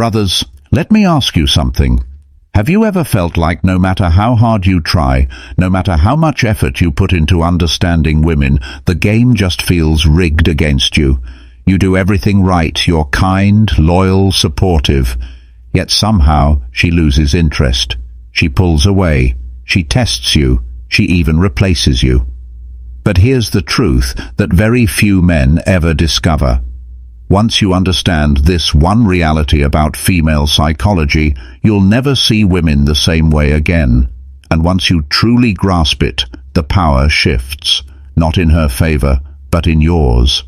Brothers, let me ask you something. Have you ever felt like no matter how hard you try, no matter how much effort you put into understanding women, the game just feels rigged against you? You do everything right, you're kind, loyal, supportive. Yet somehow she loses interest. She pulls away. She tests you. She even replaces you. But here's the truth that very few men ever discover. Once you understand this one reality about female psychology, you'll never see women the same way again. And once you truly grasp it, the power shifts, not in her favor, but in yours.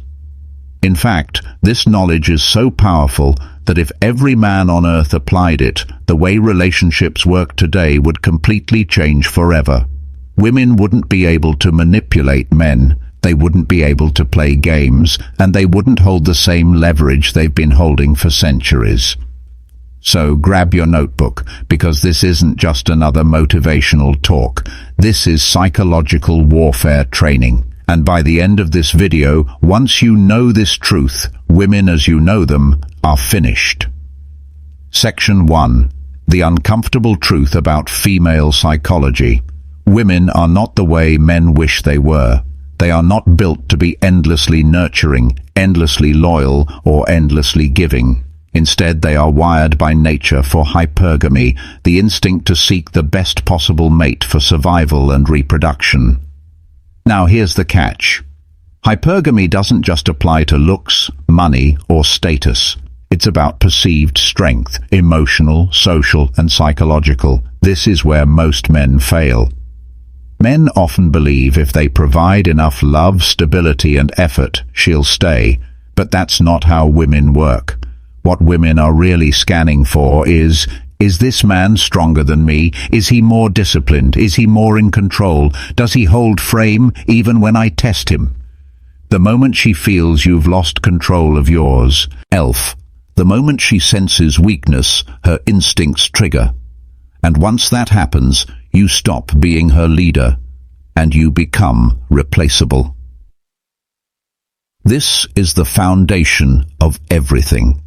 In fact, this knowledge is so powerful that if every man on earth applied it, the way relationships work today would completely change forever. Women wouldn't be able to manipulate men. They wouldn't be able to play games, and they wouldn't hold the same leverage they've been holding for centuries. So grab your notebook, because this isn't just another motivational talk. This is psychological warfare training. And by the end of this video, once you know this truth, women as you know them are finished. Section 1. The uncomfortable truth about female psychology. Women are not the way men wish they were. They are not built to be endlessly nurturing, endlessly loyal, or endlessly giving. Instead, they are wired by nature for hypergamy, the instinct to seek the best possible mate for survival and reproduction. Now here's the catch. Hypergamy doesn't just apply to looks, money, or status. It's about perceived strength, emotional, social, and psychological. This is where most men fail. Men often believe if they provide enough love, stability, and effort, she'll stay. But that's not how women work. What women are really scanning for is this man stronger than me? Is he more disciplined? Is he more in control? Does he hold frame even when I test him? The moment she feels you've lost control of yours, the moment she senses weakness, her instincts trigger. And once that happens, you stop being her leader, and you become replaceable. This is the foundation of everything.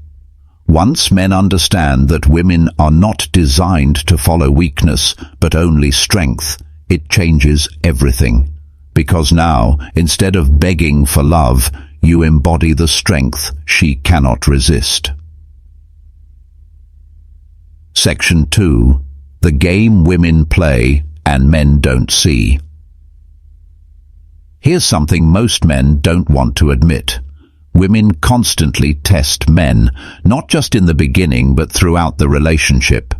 Once men understand that women are not designed to follow weakness, but only strength, it changes everything. Because now, instead of begging for love, you embody the strength she cannot resist. Section 2. The game women play and men don't see. Here's something most men don't want to admit. Women constantly test men, not just in the beginning but throughout the relationship.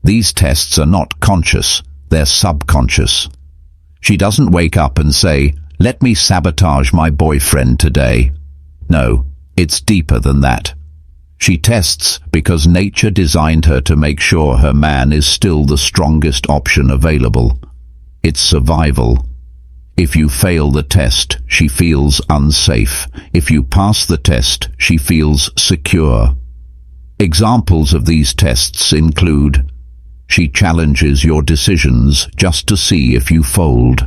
These tests are not conscious, they're subconscious. She doesn't wake up and say, "Let me sabotage my boyfriend today." No, it's deeper than that. She tests because nature designed her to make sure her man is still the strongest option available. It's survival. If you fail the test, she feels unsafe. If you pass the test, she feels secure. Examples of these tests include: she challenges your decisions just to see if you fold.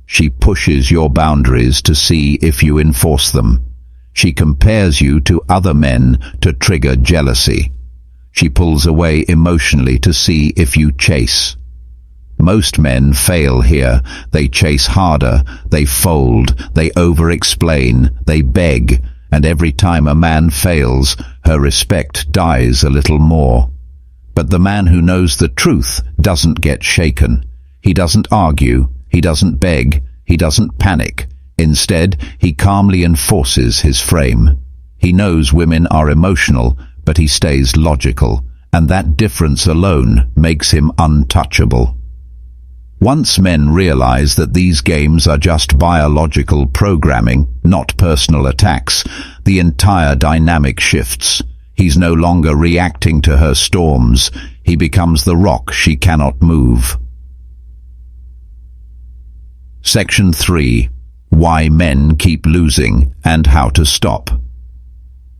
She pushes your boundaries to see if you enforce them. She compares you to other men to trigger jealousy. She pulls away emotionally to see if you chase. Most men fail here. They chase harder, they fold, they over-explain, they beg, and every time a man fails, her respect dies a little more. But the man who knows the truth doesn't get shaken. He doesn't argue, he doesn't beg, he doesn't panic. Instead, he calmly enforces his frame. He knows women are emotional, but he stays logical, and that difference alone makes him untouchable. Once men realize that these games are just biological programming, not personal attacks, the entire dynamic shifts. He's no longer reacting to her storms. He becomes the rock she cannot move. Section 3. Why men keep losing and how to stop.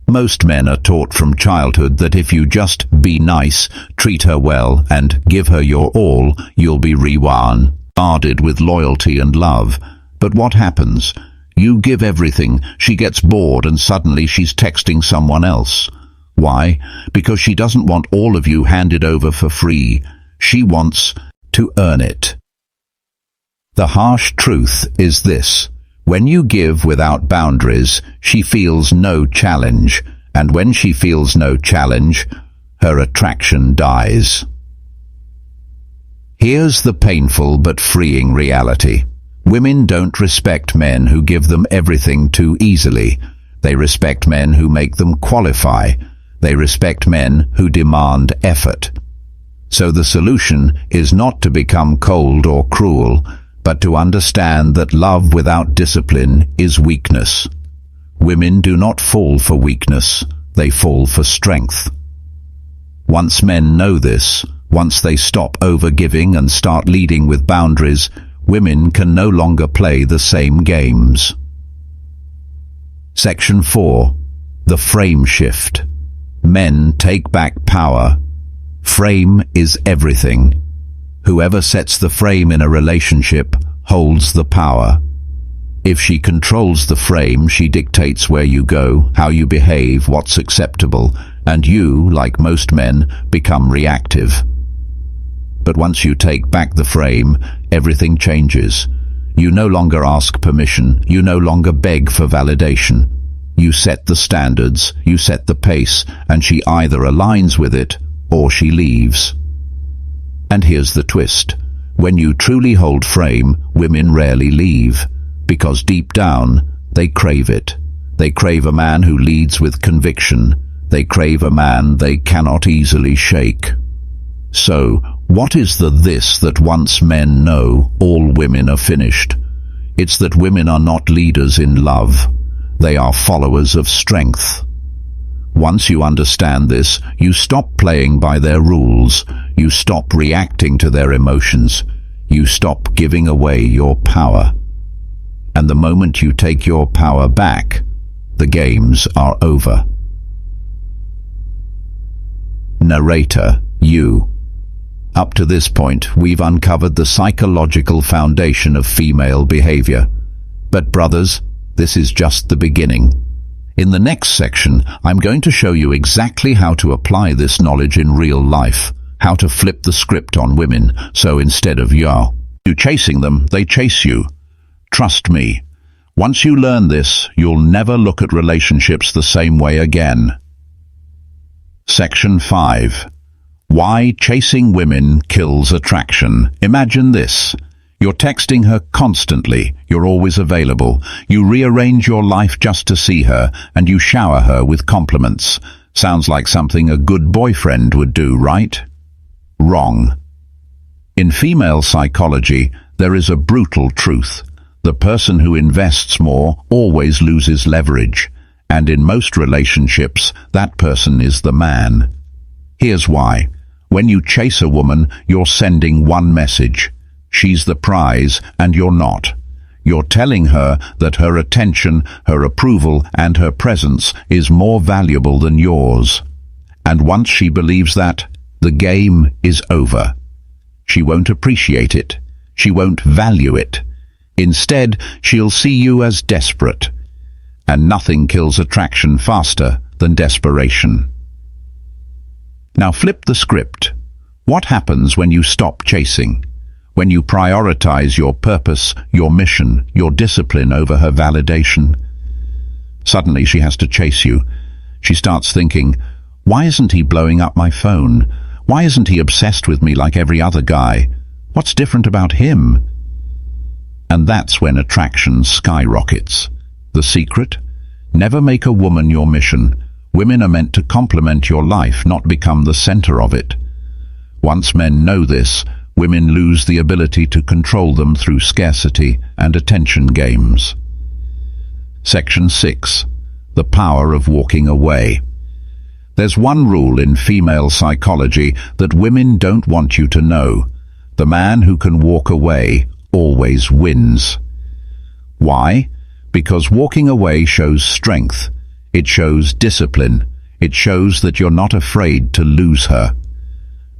Most men are taught from childhood that if you just be nice, treat her well, and give her your all, you'll be rewarded with loyalty and love. But what happens? You give everything, she gets bored, and suddenly she's texting someone else. Why? Because she doesn't want all of you handed over for free. She wants to earn it. The harsh truth is this: when you give without boundaries, she feels no challenge, and when she feels no challenge, her attraction dies. Here's the painful but freeing reality. Women don't respect men who give them everything too easily. They respect men who make them qualify. They respect men who demand effort. So the solution is not to become cold or cruel, but to understand that love without discipline is weakness. Women do not fall for weakness, they fall for strength. Once men know this, once they stop overgiving and start leading with boundaries, women can no longer play the same games. Section 4. The frame shift. Men take back power. Frame is everything. Whoever sets the frame in a relationship holds the power. If she controls the frame, she dictates where you go, how you behave, what's acceptable, and you, like most men, become reactive. But once you take back the frame, everything changes. You no longer ask permission, you no longer beg for validation. You set the standards, you set the pace, and she either aligns with it or she leaves. And here's the twist. When you truly hold frame, women rarely leave, because deep down, they crave it. They crave a man who leads with conviction. They crave a man they cannot easily shake. So, what is the this that once men know all women are finished? It's that women are not leaders in love. They are followers of strength. Once you understand this, you stop playing by their rules. You stop reacting to their emotions. You stop giving away your power. And the moment you take your power back, the games are over. Narrator, you. Up to this point, we've uncovered the psychological foundation of female behavior. But brothers, this is just the beginning. In the next section, I'm going to show you exactly how to apply this knowledge in real life, how to flip the script on women, so instead of you chasing them, they chase you. Trust me, once you learn this, you'll never look at relationships the same way again. Section 5. Why chasing women kills attraction. Imagine this. You're texting her constantly, you're always available, you rearrange your life just to see her, and you shower her with compliments. Sounds like something a good boyfriend would do, right? Wrong. In female psychology, there is a brutal truth. The person who invests more always loses leverage, and in most relationships, that person is the man. Here's why. When you chase a woman, you're sending one message. She's the prize, and you're not. You're telling her that her attention, her approval, and her presence is more valuable than yours. And once she believes that, the game is over. She won't appreciate it. She won't value it. Instead, she'll see you as desperate. And nothing kills attraction faster than desperation. Now flip the script. What happens when you stop chasing? When you prioritize your purpose, your mission, your discipline over her validation? Suddenly she has to chase you. She starts thinking, why isn't he blowing up my phone? Why isn't he obsessed with me like every other guy? What's different about him? And that's when attraction skyrockets. The secret? Never make a woman your mission. Women are meant to complement your life, not become the center of it. Once men know this, women lose the ability to control them through scarcity and attention games. Section 6. The power of walking away. There's one rule in female psychology that women don't want you to know. The man who can walk away always wins. Why? Because walking away shows strength. It shows discipline. It shows that you're not afraid to lose her.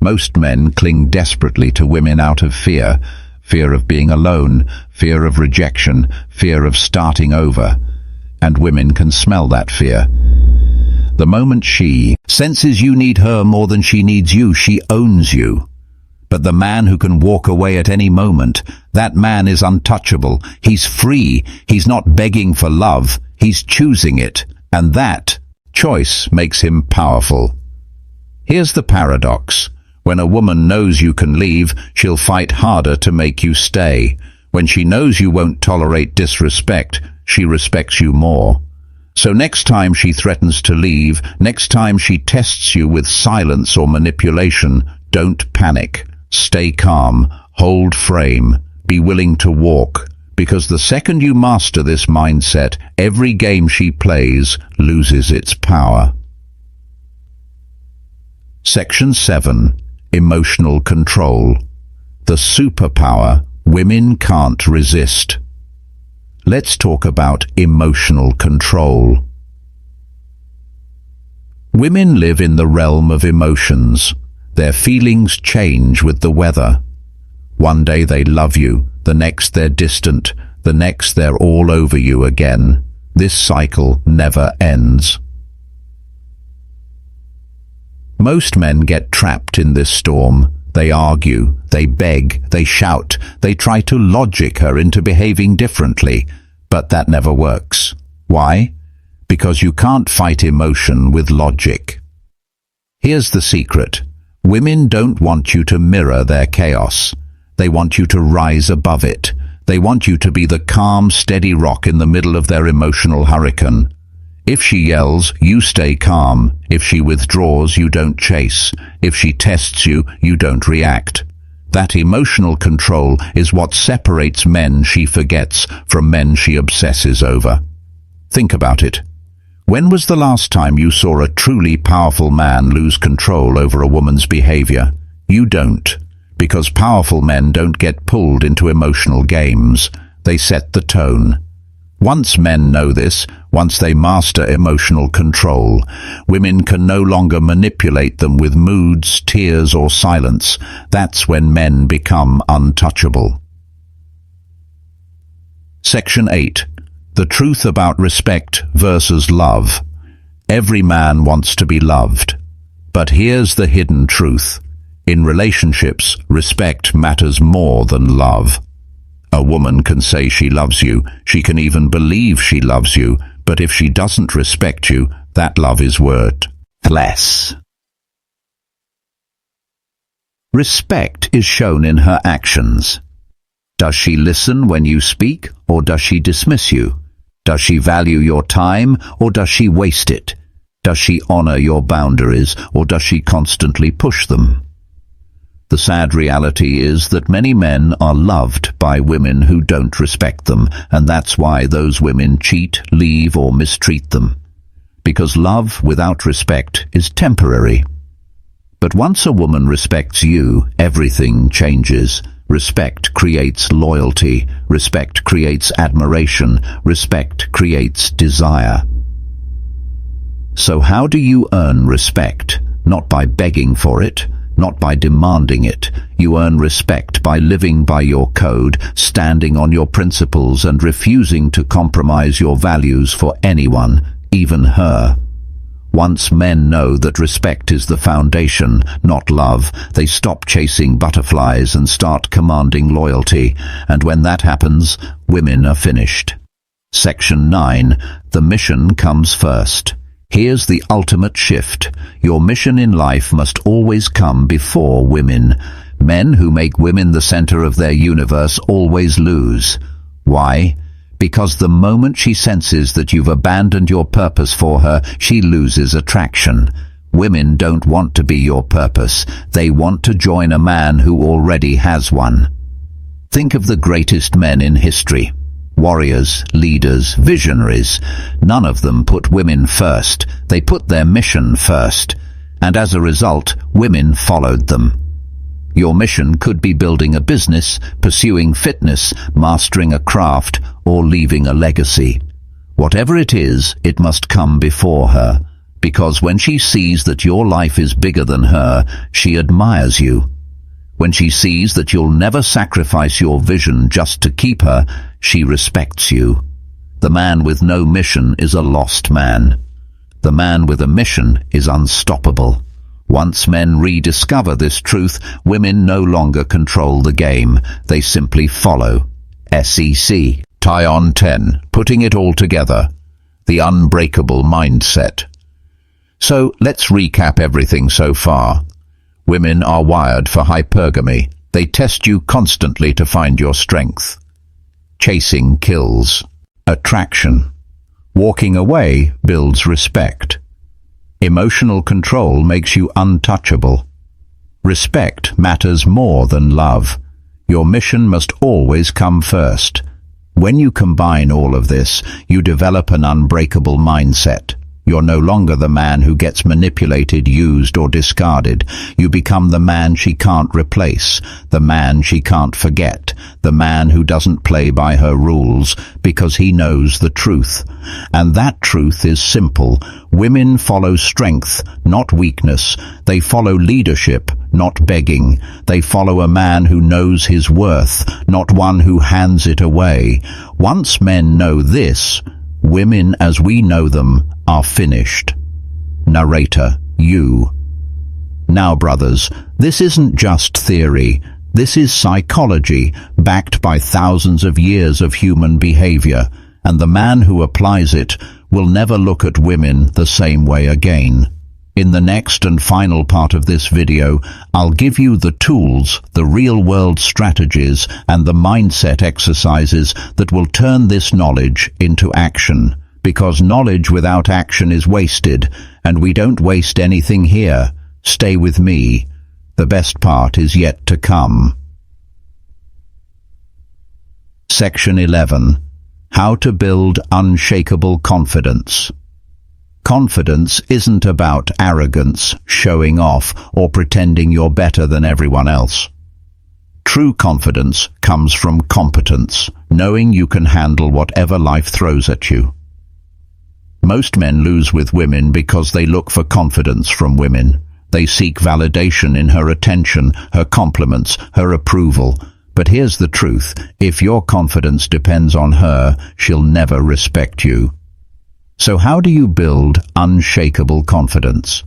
Most men cling desperately to women out of fear. Fear of being alone, fear of rejection, fear of starting over. And women can smell that fear. The moment she senses you need her more than she needs you, she owns you. But the man who can walk away at any moment, that man is untouchable. He's free. He's not begging for love. He's choosing it. And that choice makes him powerful. Here's the paradox. When a woman knows you can leave, she'll fight harder to make you stay. When she knows you won't tolerate disrespect, she respects you more. So next time she threatens to leave, next time she tests you with silence or manipulation, don't panic. Stay calm, hold frame, be willing to walk, because the second you master this mindset, every game she plays loses its power. Section 7. Emotional control. The superpower women can't resist. Let's talk about emotional control. Women live in the realm of emotions. Their feelings change with the weather. One day they love you, the next they're distant, the next they're all over you again. This cycle never ends. Most men get trapped in this storm. They argue, they beg, they shout, they try to logic her into behaving differently, but that never works. Why? Because you can't fight emotion with logic. Here's the secret. Women don't want you to mirror their chaos. They want you to rise above it. They want you to be the calm, steady rock in the middle of their emotional hurricane. If she yells, you stay calm. If she withdraws, you don't chase. If she tests you, you don't react. That emotional control is what separates men she forgets from men she obsesses over. Think about it. When was the last time you saw a truly powerful man lose control over a woman's behavior? You don't, because powerful men don't get pulled into emotional games. They set the tone. Once men know this, once they master emotional control, women can no longer manipulate them with moods, tears, or silence. That's when men become untouchable. Section 8. The truth about respect versus love. Every man wants to be loved. But here's the hidden truth. In relationships, respect matters more than love. A woman can say she loves you, she can even believe she loves you, but if she doesn't respect you, that love is worthless. Respect is shown in her actions. Does she listen when you speak, or does she dismiss you? Does she value your time, or does she waste it? Does she honor your boundaries, or does she constantly push them? The sad reality is that many men are loved by women who don't respect them, and that's why those women cheat, leave, or mistreat them. Because love without respect is temporary. But once a woman respects you, everything changes. Respect creates loyalty. Respect creates admiration. Respect creates desire. So how do you earn respect? Not by begging for it, not by demanding it. You earn respect by living by your code, standing on your principles, and refusing to compromise your values for anyone, even her. Once men know that respect is the foundation, not love, they stop chasing butterflies and start commanding loyalty. And when that happens, women are finished. Section 9. The mission comes first. Here's the ultimate shift. Your mission in life must always come before women. Men who make women the center of their universe always lose. Why? Because the moment she senses that you've abandoned your purpose for her, she loses attraction. Women don't want to be your purpose. They want to join a man who already has one. Think of the greatest men in history. Warriors, leaders, visionaries. None of them put women first. They put their mission first. And as a result, women followed them. Your mission could be building a business, pursuing fitness, mastering a craft, or leaving a legacy. Whatever it is, it must come before her, because when she sees that your life is bigger than her, she admires you. When she sees that you'll never sacrifice your vision just to keep her, she respects you. The man with no mission is a lost man. The man with a mission is unstoppable. Once men rediscover this truth, women no longer control the game. They simply follow. SEC. Tie on 10. Putting it all together. The unbreakable mindset. So, let's recap everything so far. Women are wired for hypergamy. They test you constantly to find your strength. Chasing kills. Attraction. Walking away builds respect. Emotional control makes you untouchable. Respect matters more than love. Your mission must always come first. When you combine all of this, you develop an unbreakable mindset. You're no longer the man who gets manipulated, used, or discarded. You become the man she can't replace, the man she can't forget, the man who doesn't play by her rules because he knows the truth. And that truth is simple. Women follow strength, not weakness. They follow leadership, not begging. They follow a man who knows his worth, not one who hands it away. Once men know this, women as we know them are finished. Narrator, you. Now, brothers, this isn't just theory. This is psychology, backed by thousands of years of human behavior, and the man who applies it will never look at women the same way again. In the next and final part of this video, I'll give you the tools, the real-world strategies, and the mindset exercises that will turn this knowledge into action. Because knowledge without action is wasted, and we don't waste anything here. Stay with me. The best part is yet to come. Section 11. How to build unshakable confidence. Confidence isn't about arrogance, showing off, or pretending you're better than everyone else. True confidence comes from competence, knowing you can handle whatever life throws at you. Most men lose with women because they look for confidence from women. They seek validation in her attention, her compliments, her approval. But here's the truth. If your confidence depends on her, she'll never respect you. So how do you build unshakable confidence?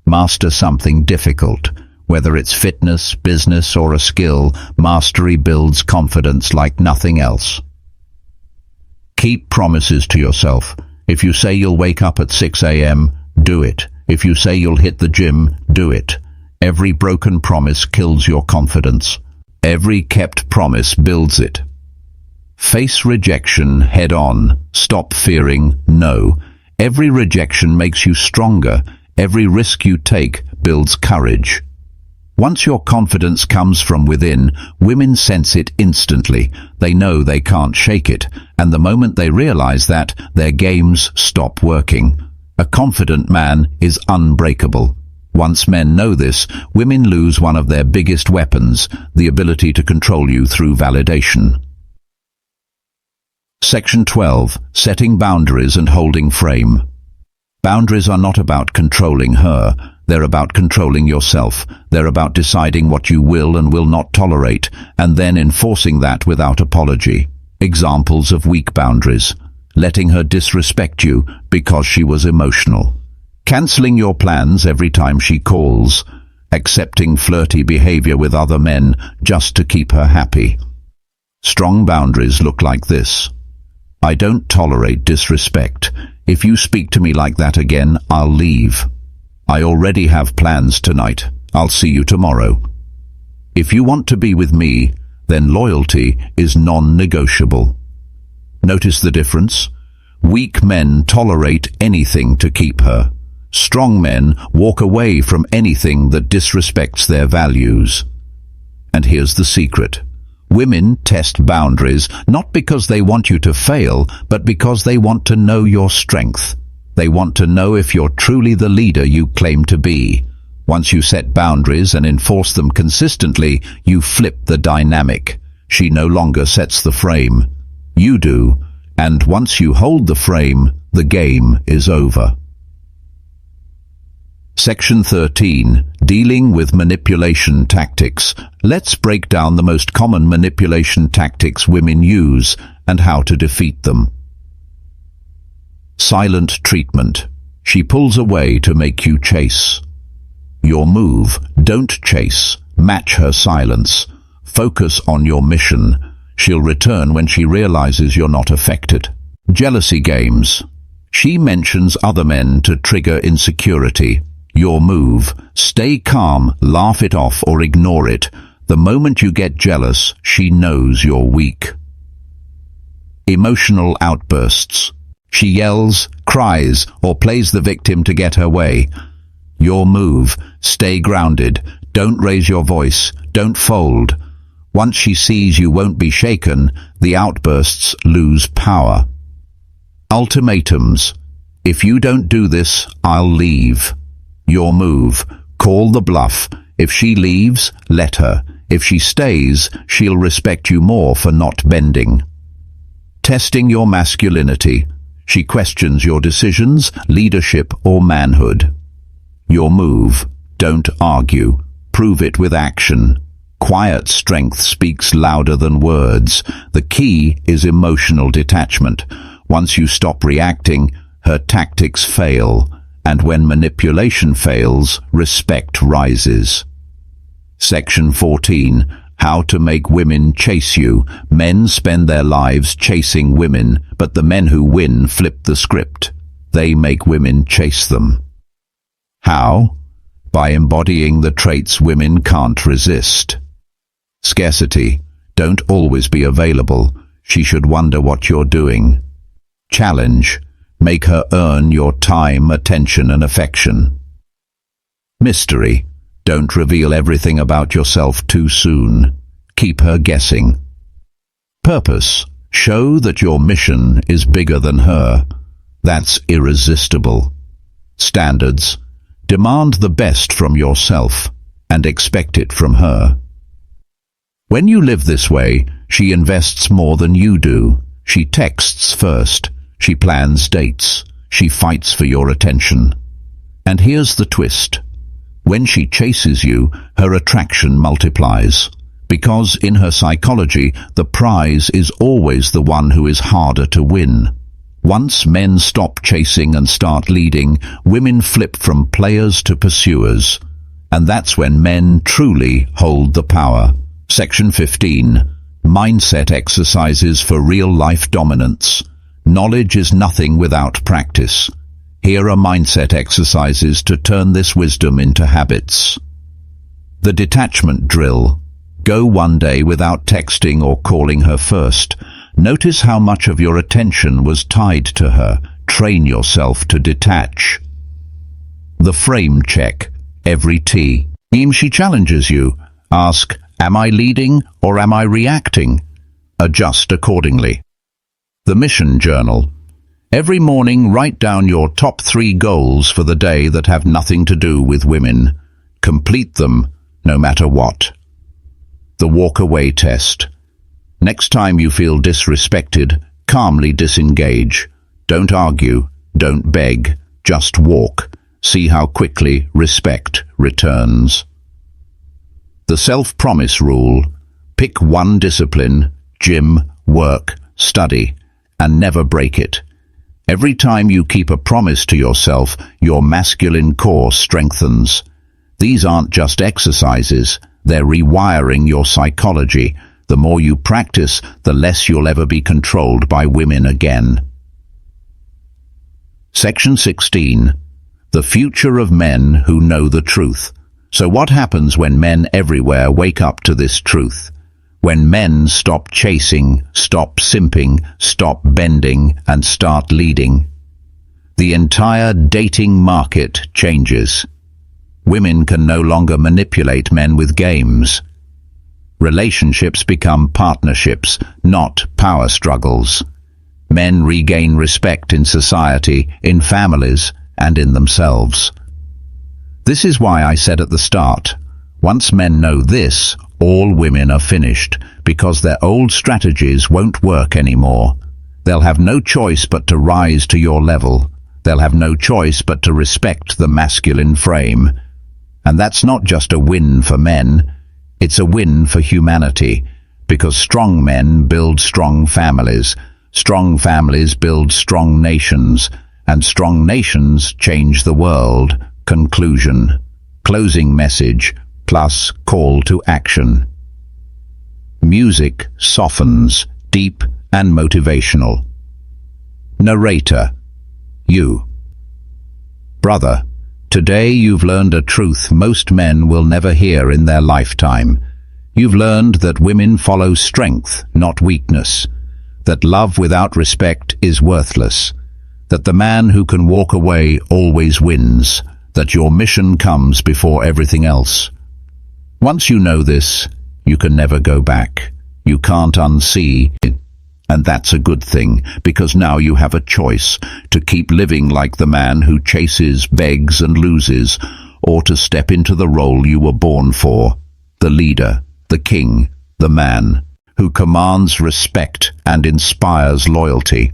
Master something difficult. Whether it's fitness, business, or a skill, mastery builds confidence like nothing else. Keep promises to yourself. If you say you'll wake up at 6 a.m., do it. If you say you'll hit the gym, do it. Every broken promise kills your confidence. Every kept promise builds it. Face rejection head on. Stop fearing no. Every rejection makes you stronger. Every risk you take builds courage. Once your confidence comes from within, women sense it instantly. They know they can't shake it, and the moment they realize that, their games stop working. A confident man is unbreakable. Once men know this, women lose one of their biggest weapons, the ability to control you through validation. Section 12. Setting boundaries and holding frame. Boundaries are not about controlling her. They're about controlling yourself. They're about deciding what you will and will not tolerate, and then enforcing that without apology. Examples of weak boundaries. Letting her disrespect you because she was emotional. Canceling your plans every time she calls. Accepting flirty behavior with other men just to keep her happy. Strong boundaries look like this. I don't tolerate disrespect. If you speak to me like that again, I'll leave. I already have plans tonight. I'll see you tomorrow. If you want to be with me, then loyalty is non-negotiable. Notice the difference? Weak men tolerate anything to keep her. Strong men walk away from anything that disrespects their values. And here's the secret. Women test boundaries not because they want you to fail, but because they want to know your strength. They want to know if you're truly the leader you claim to be. Once you set boundaries and enforce them consistently, you flip the dynamic. She no longer sets the frame. You do, and once you hold the frame, the game is over. Section 13. Dealing with manipulation tactics. Let's break down the most common manipulation tactics women use and how to defeat them. Silent treatment. She pulls away to make you chase. Your move: don't chase. Match her silence. Focus on your mission. She'll return when she realizes you're not affected. Jealousy games. She mentions other men to trigger insecurity. Your move: stay calm, laugh it off or ignore it. The moment you get jealous, she knows you're weak. Emotional outbursts. She yells, cries, or plays the victim to get her way. Your move: stay grounded. Don't raise your voice. Don't fold. Once she sees you won't be shaken, the outbursts lose power. Ultimatums. If you don't do this, I'll leave. Your move: call the bluff. If she leaves, let her. If she stays, she'll respect you more for not bending. Testing your masculinity. She questions your decisions, leadership, or manhood. Your move: don't argue. Prove it with action. Quiet strength speaks louder than words. The key is emotional detachment. Once you stop reacting, her tactics fail, and when manipulation fails, respect rises. Section 14. How to make women chase you. Men spend their lives chasing women, but the men who win flip the script. They make women chase them. How? By embodying the traits women can't resist. Scarcity. Don't always be available. She should wonder what you're doing. Challenge. Make her earn your time, attention, and affection. Mystery. Don't reveal everything about yourself too soon. Keep her guessing. Purpose. Show that your mission is bigger than her. That's irresistible. Standards. Demand the best from yourself and expect it from her. When you live this way, she invests more than you do. She texts first. She plans dates. She fights for your attention. And here's the twist. When she chases you, her attraction multiplies. Because in her psychology, the prize is always the one who is harder to win. Once men stop chasing and start leading, women flip from players to pursuers. And that's when men truly hold the power. Section 15. Mindset exercises for real-life dominance. Knowledge is nothing without practice. Here are mindset exercises to turn this wisdom into habits. The detachment drill. Go one day without texting or calling her first. Notice how much of your attention was tied to her. Train yourself to detach. The frame check. Every time she challenges you, ask, am I leading or am I reacting? Adjust accordingly. The mission journal. Every morning, write down your top 3 goals for the day that have nothing to do with women. Complete them, no matter what. The walk-away test. Next time you feel disrespected, calmly disengage. Don't argue, don't beg, just walk. See how quickly respect returns. The self-promise rule. Pick one discipline, gym, work, study, and never break it. Every time you keep a promise to yourself, your masculine core strengthens. These aren't just exercises, they're rewiring your psychology. The more you practice, the less you'll ever be controlled by women again. Section 16. The future of men who know the truth. So what happens when men everywhere wake up to this truth? When men stop chasing, stop simping, stop bending, and start leading, the entire dating market changes. Women can no longer manipulate men with games. Relationships become partnerships, not power struggles. Men regain respect in society, in families, and in themselves. This is why I said at the start, once men know this, all women are finished, because their old strategies won't work anymore. They'll have no choice but to rise to your level. They'll have no choice but to respect the masculine frame. And that's not just a win for men, it's a win for humanity, because strong men build strong families build strong nations, and strong nations change the world. Conclusion. Closing message plus call to action. Music softens, deep and motivational. Narrator. You. Brother, today you've learned a truth most men will never hear in their lifetime. You've learned that women follow strength, not weakness. That love without respect is worthless. That the man who can walk away always wins. That your mission comes before everything else. Once you know this, you can never go back. You can't unsee it. And that's a good thing, because now you have a choice to keep living like the man who chases, begs and loses, or to step into the role you were born for, the leader, the king, the man, who commands respect and inspires loyalty.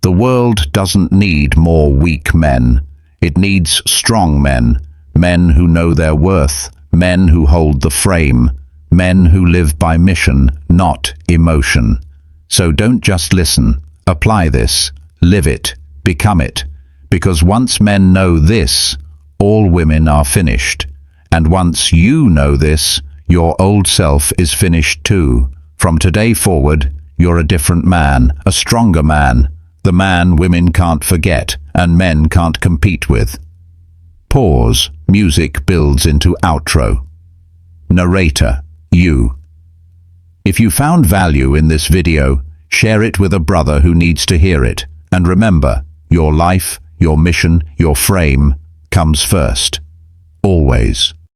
The world doesn't need more weak men. It needs strong men, men who know their worth, men who hold the frame, men who live by mission, not emotion. So don't just listen, apply this, live it, become it, because once men know this, all women are finished. And once you know this, your old self is finished too. From today forward, you're a different man, a stronger man, the man women can't forget and men can't compete with. Pause. Music builds into outro. Narrator. You. If you found value in this video, share it with a brother who needs to hear it. And remember, your life, your mission, your frame comes first. Always.